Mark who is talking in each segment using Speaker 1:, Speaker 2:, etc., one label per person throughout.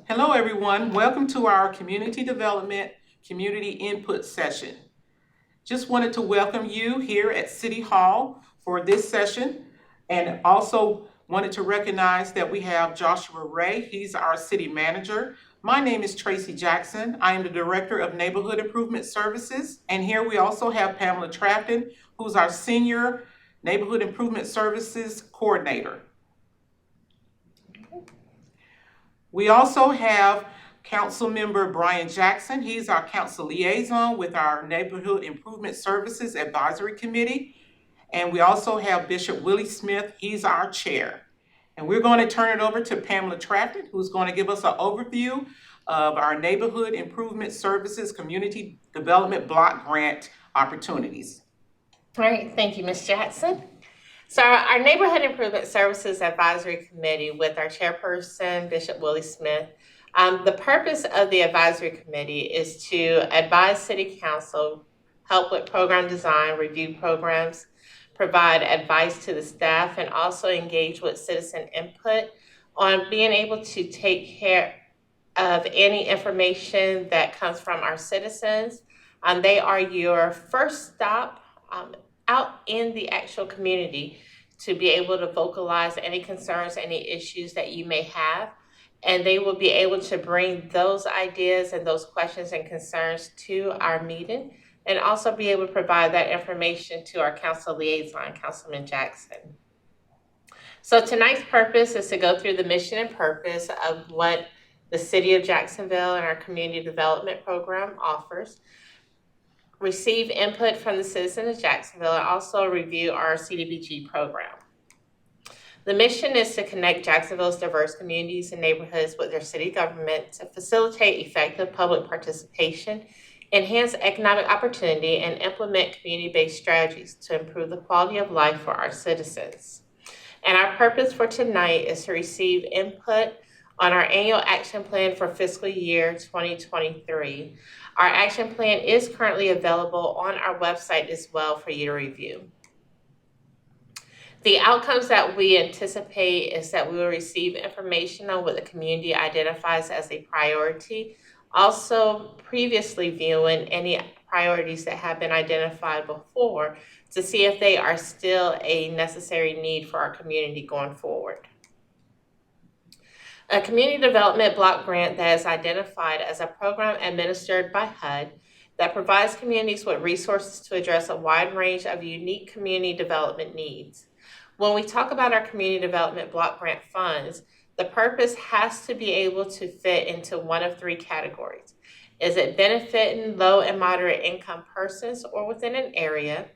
Speaker 1: Hello, everyone. Welcome to our Community Development Community Input Session. Just wanted to welcome you here at City Hall for this session, and also wanted to recognize that we have Joshua Ray. He's our city manager. My name is Tracy Jackson. I am the Director of Neighborhood Improvement Services, and here we also have Pamela Trafton, who's our Senior Neighborhood Improvement Services Coordinator. We also have Council Member Brian Jackson. He's our council liaison with our Neighborhood Improvement Services Advisory Committee. And we also have Bishop Willie Smith. He's our chair. And we're going to turn it over to Pamela Trafton, who's going to give us an overview of our Neighborhood Improvement Services Community Development Block Grant opportunities.
Speaker 2: All right, thank you, Ms. Jackson. So our Neighborhood Improvement Services Advisory Committee with our chairperson, Bishop Willie Smith, the purpose of the advisory committee is to advise City Council, help with program design, review programs, provide advice to the staff, and also engage with citizen input on being able to take care of any information that comes from our citizens. They are your first stop out in the actual community to be able to vocalize any concerns, any issues that you may have. And they will be able to bring those ideas and those questions and concerns to our meeting, and also be able to provide that information to our council liaison, Councilman Jackson. So tonight's purpose is to go through the mission and purpose of what the City of Jacksonville and our Community Development Program offers, receive input from the citizens of Jacksonville, and also review our CDBG program. The mission is to connect Jacksonville's diverse communities and neighborhoods with their city government to facilitate effective public participation, enhance economic opportunity, and implement community-based strategies to improve the quality of life for our citizens. And our purpose for tonight is to receive input on our annual action plan for fiscal year 2023. Our action plan is currently available on our website as well for you to review. The outcomes that we anticipate is that we will receive information on what the community identifies as a priority, also previously viewing any priorities that have been identified before to see if they are still a necessary need for our community going forward. A community development block grant that is identified as a program administered by HUD that provides communities with resources to address a wide range of unique community development needs. When we talk about our community development block grant funds, the purpose has to be able to fit into one of three categories. Is it benefiting low and moderate income persons or within an area?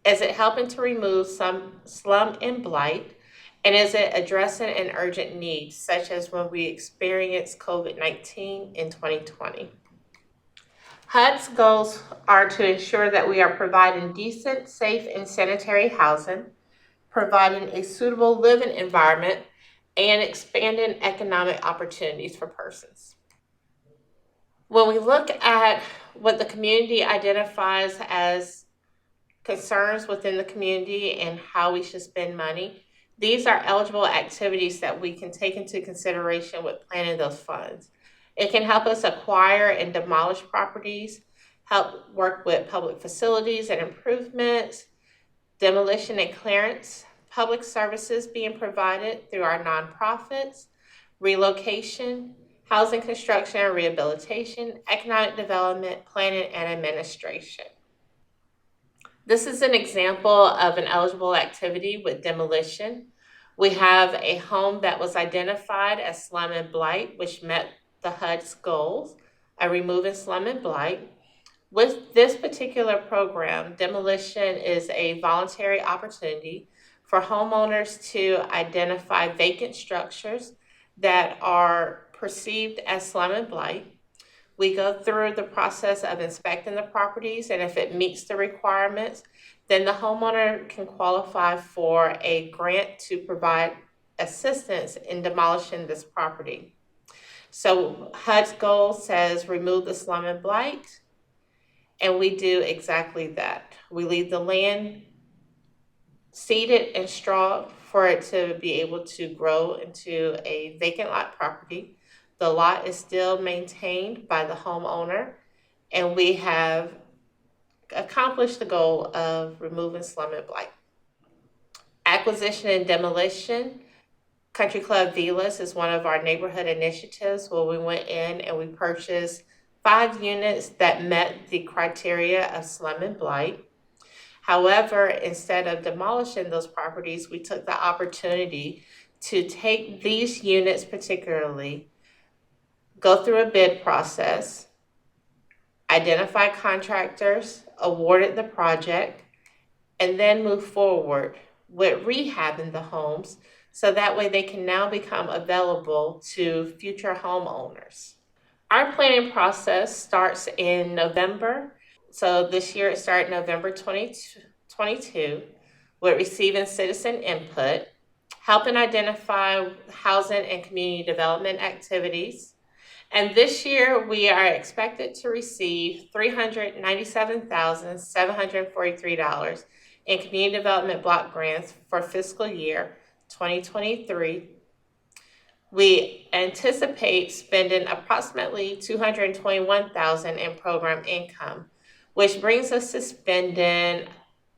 Speaker 2: Is it helping to remove some slum and blight? And is it addressing an urgent need, such as when we experienced COVID-19 in 2020? HUD's goals are to ensure that we are providing decent, safe, and sanitary housing, providing a suitable living environment, and expanding economic opportunities for persons. When we look at what the community identifies as concerns within the community and how we should spend money, these are eligible activities that we can take into consideration with planning those funds. It can help us acquire and demolish properties, help work with public facilities and improvements, demolition and clearance, public services being provided through our nonprofits, relocation, housing construction and rehabilitation, economic development, planning and administration. This is an example of an eligible activity with demolition. We have a home that was identified as slum and blight, which met the HUD's goals of removing slum and blight. With this particular program, demolition is a voluntary opportunity for homeowners to identify vacant structures that are perceived as slum and blight. We go through the process of inspecting the properties, and if it meets the requirements, then the homeowner can qualify for a grant to provide assistance in demolishing this property. So HUD's goal says remove the slum and blight, and we do exactly that. We leave the land seeded and straw for it to be able to grow into a vacant lot property. The lot is still maintained by the homeowner, and we have accomplished the goal of removing slum and blight. Acquisition and demolition. Country Club Villas is one of our neighborhood initiatives where we went in and we purchased 5 units that met the criteria of slum and blight. However, instead of demolishing those properties, we took the opportunity to take these units particularly, go through a bid process, identify contractors, awarded the project, and then move forward with rehabbing the homes so that way they can now become available to future homeowners. Our planning process starts in November. So this year it started November 2022 with receiving citizen input, helping identify housing and community development activities. And this year we are expected to receive $397,743 in community development block grants for fiscal year 2023. We anticipate spending approximately $221,000 in program income, which brings us to spending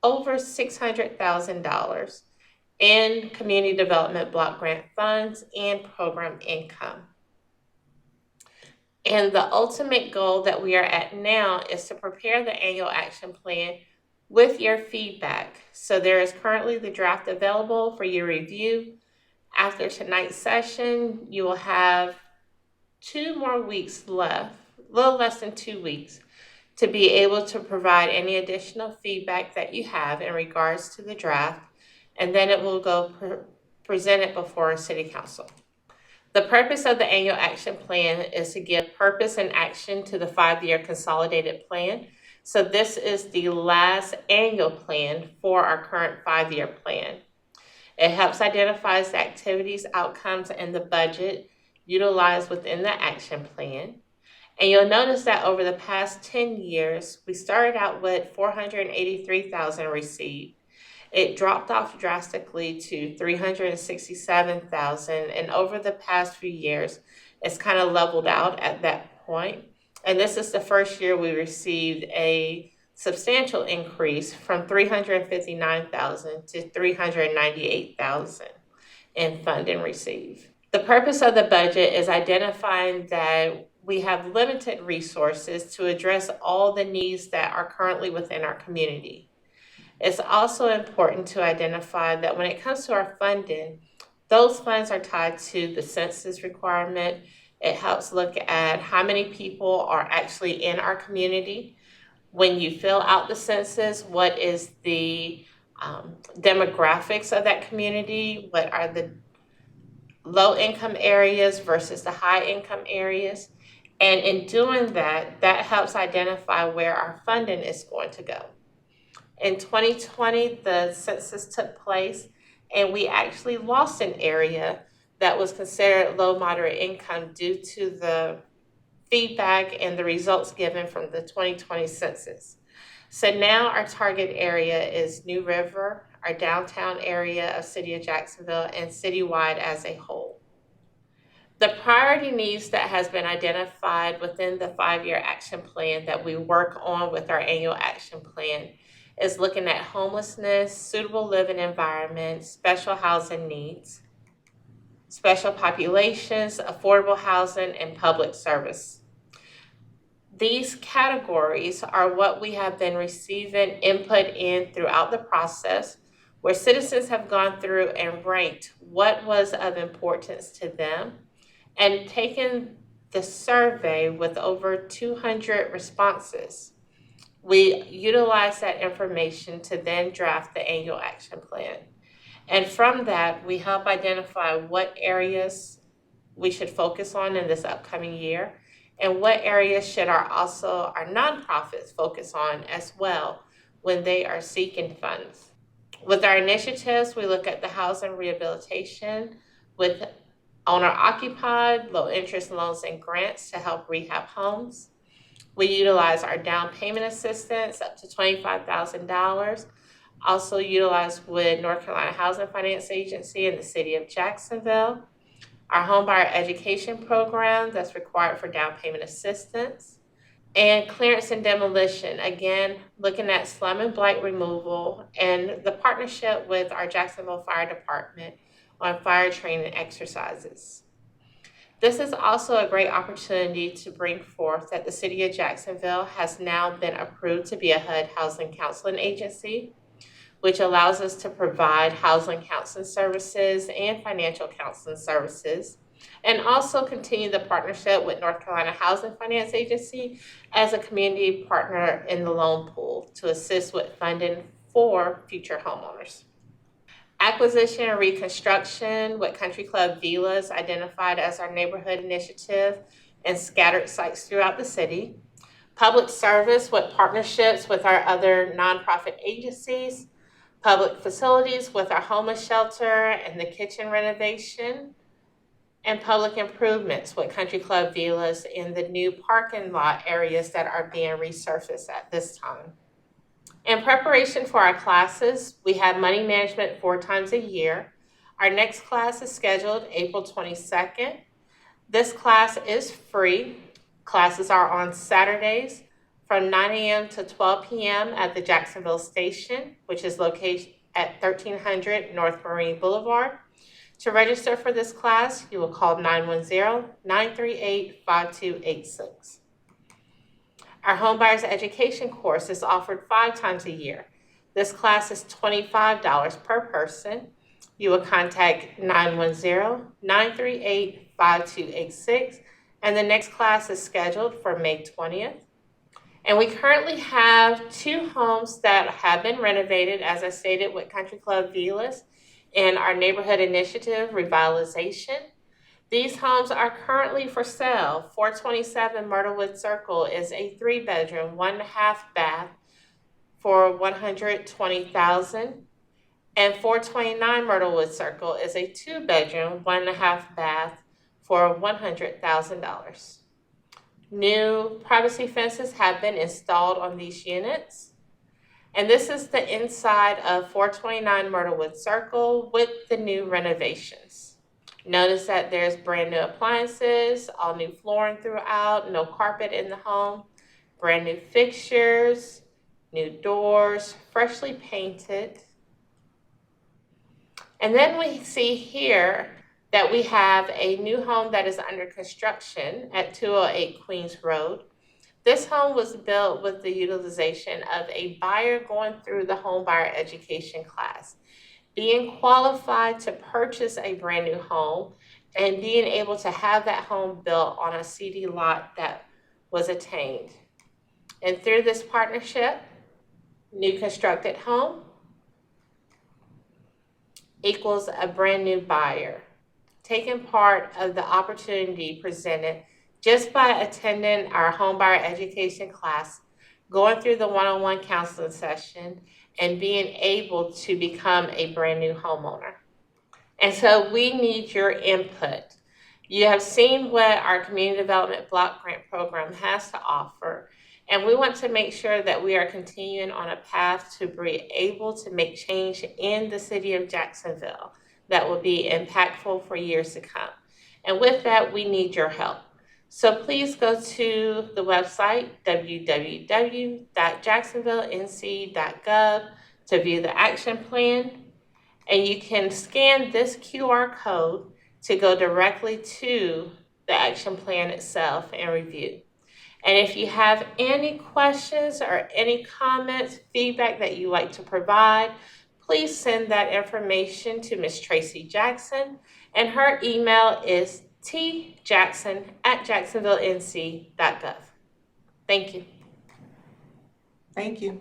Speaker 2: over $600,000 in community development block grant funds and program income. And the ultimate goal that we are at now is to prepare the annual action plan with your feedback. So there is currently the draft available for your review. After tonight's session, you will have 2 more weeks left, a little less than 2 weeks, to be able to provide any additional feedback that you have in regards to the draft, and then it will go presented before City Council. The purpose of the annual action plan is to give purpose and action to the 5-year consolidated plan. So this is the last annual plan for our current 5-year plan. It helps identify the activities, outcomes, and the budget utilized within the action plan. And you'll notice that over the past 10 years, we started out with $483,000 received. It dropped off drastically to $367,000, and over the past few years, it's kind of leveled out at that point. And this is the first year we received a substantial increase from $359,000 to $398,000 in funding received. The purpose of the budget is identifying that we have limited resources to address all the needs that are currently within our community. It's also important to identify that when it comes to our funding, those funds are tied to the census requirement. It helps look at how many people are actually in our community. When you fill out the census, what is the demographics of that community? What are the low income areas versus the high income areas? And in doing that, that helps identify where our funding is going to go. In 2020, the census took place, and we actually lost an area that was considered low moderate income due to the feedback and the results given from the 2020 census. So now our target area is New River, our downtown area of City of Jacksonville, and citywide as a whole. The priority needs that has been identified within the 5-year action plan that we work on with our annual action plan is looking at homelessness, suitable living environments, special housing needs, special populations, affordable housing, and public service. These categories are what we have been receiving input in throughout the process, where citizens have gone through and ranked what was of importance to them and taken the survey with over 200 responses. We utilize that information to then draft the annual action plan. And from that, we help identify what areas we should focus on in this upcoming year, and what areas should our nonprofits focus on as well when they are seeking funds. With our initiatives, we look at the housing rehabilitation with owner-occupied, low-interest loans and grants to help rehab homes. We utilize our down payment assistance up to $25,000, also utilized with North Carolina Housing Finance Agency in the City of Jacksonville. our homebuyer education program that's required for down payment assistance, and clearance and demolition, again, looking at slum and blight removal and the partnership with our Jacksonville Fire Department on fire training exercises. This is also a great opportunity to bring forth that the City of Jacksonville has now been approved to be a HUD housing counseling agency, which allows us to provide housing counseling services and financial counseling services, and also continue the partnership with North Carolina Housing Finance Agency as a community partner in the loan pool to assist with funding for future homeowners. Acquisition and reconstruction with Country Club Villas identified as our neighborhood initiative and scattered sites throughout the city. Public service with partnerships with our other nonprofit agencies. Public facilities with our homeless shelter and the kitchen renovation. And public improvements with Country Club Villas in the new parking lot areas that are being resurfaced at this time. In preparation for our classes, we have money management 4 times a year. Our next class is scheduled April 22nd. This class is free. Classes are on Saturdays from 9 a.m. to 12 p.m. at the Jacksonville Station, which is located at 1300 North Marine Boulevard. To register for this class, you will call 910-938-5286. Our homebuyers education course is offered 5 times a year. This class is $25 per person. You will contact 910-938-5286, and the next class is scheduled for May 20th. And we currently have 2 homes that have been renovated, as I stated, with Country Club Villas in our neighborhood initiative revitalization. These homes are currently for sale. 427 Myrtlewood Circle is a 3-bedroom, 1.5 bath for $120,000, and 429 Myrtlewood Circle is a 2-bedroom, 1.5 bath for $100,000. New privacy fences have been installed on these units. And this is the inside of 429 Myrtlewood Circle with the new renovations. Notice that there's brand new appliances, all new flooring throughout, no carpet in the home, brand new fixtures, new doors, freshly painted. And then we see here that we have a new home that is under construction at 208 Queens Road. This home was built with the utilization of a buyer going through the home buyer education class, being qualified to purchase a brand new home, and being able to have that home built on a CD lot that was attained. And through this partnership, new constructed home equals a brand new buyer, taking part of the opportunity presented just by attending our homebuyer education class, going through the one-on-one counseling session, and being able to become a brand new homeowner. And so we need your input. You have seen what our Community Development Block Grant Program has to offer, and we want to make sure that we are continuing on a path to be able to make change in the city of Jacksonville that will be impactful for years to come. And with that, we need your help. So please go to the website, www.jacksonvillenc.gov, to view the action plan. And you can scan this QR code to go directly to the action plan itself and review. And if you have any questions or any comments, feedback that you'd like to provide, please send that information to Ms. Tracy Jackson, and her email is tjackson@jacksonvillenc.gov. Thank you.
Speaker 1: Thank you.